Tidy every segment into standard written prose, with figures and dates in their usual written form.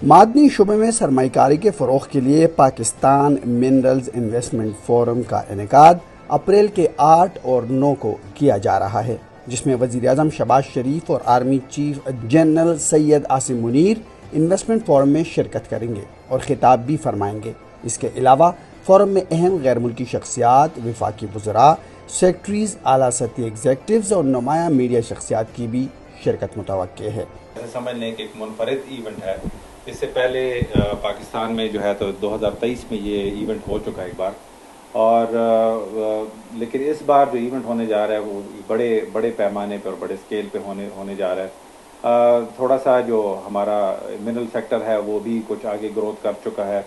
معدنی شعبے میں سرمایہ کے فروغ کے لیے پاکستان منرلز انویسٹمنٹ فورم کا انعقاد اپریل کے 8 اور 9 کو کیا جا رہا ہے، جس میں وزیر اعظم شہباز شریف اور army chief general Syed Asim Munir investment forum میں شرکت کریں گے اور خطاب بھی فرمائیں گے۔ اس کے علاوہ فورم میں اہم غیر ملکی شخصیات، وفاقی وزراء، سیکرٹریز، اعلیٰ سطحی ایگزیکٹوز اور نمایاں میڈیا شخصیات کی بھی شرکت متوقع ہے۔ سمجھنے کہ ایک منفرد ایونٹ ہے۔ اس سے پہلے پاکستان میں جو ہے تو 2023 میں یہ ایونٹ ہو چکا ہے ایک بار، اور لیکن اس بار جو ایونٹ ہونے جا رہا ہے وہ بڑے پیمانے پہ اور بڑے اسکیل پہ ہونے جا رہا ہے۔ تھوڑا سا جو ہمارا منرل سیکٹر ہے وہ بھی کچھ آگے گروتھ کر چکا ہے۔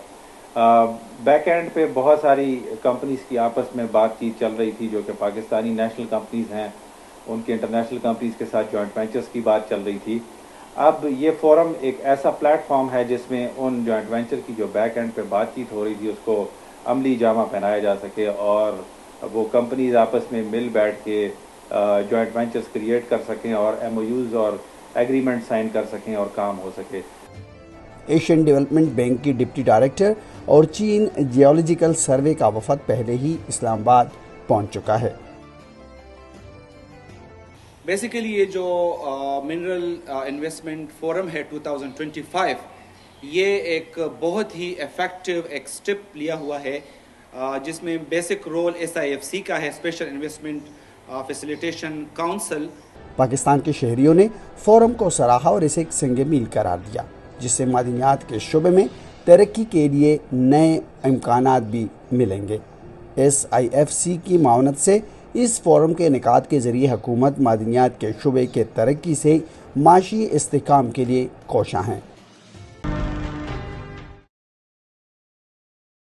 بیک اینڈ پہ بہت ساری کمپنیز کی آپس میں بات چیت چل رہی تھی، جو کہ پاکستانی نیشنل کمپنیز ہیں، ان کی انٹرنیشنل کمپنیز کے ساتھ جوائنٹ وینچرز کی بات چل رہی تھی۔ اب یہ فورم ایک ایسا پلیٹ فارم ہے جس میں ان جوائنٹ وینچر کی جو بیک اینڈ پہ بات چیت ہو رہی تھی اس کو عملی جامہ پہنایا جا سکے، اور وہ کمپنیز آپس میں مل بیٹھ کے جوائنٹ وینچرز کریٹ کر سکیں اور ایم او یوز اور ایگریمنٹ سائن کر سکیں اور کام ہو سکے۔ ایشین ڈیولپمنٹ بینک کی ڈپٹی ڈائریکٹر اور چین جیولوجیکل سروے کا وفد پہلے ہی اسلام آباد پہنچ چکا ہے۔ بیسیکلی یہ جو منرل انویسٹمنٹ فورم ہے 2025، یہ ایک بہت ہی ایفیکٹو ایک سٹیپ لیا ہوا ہے، جس میں بیسک رول SIFC کا ہے، special investment facilitation council. Pakistan کے شہریوں نے فورم کو سراہا اور اسے ایک سنگ میل قرار دیا، جس سے معدنیات کے شعبے میں ترقی کے لیے نئے امکانات بھی ملیں گے۔ SIFC کی معاونت سے اس فورم کے انعقاد کے ذریعے حکومت معدنیات کے شعبے کے ترقی سے معاشی استحکام کے لیے کوشاں ہیں۔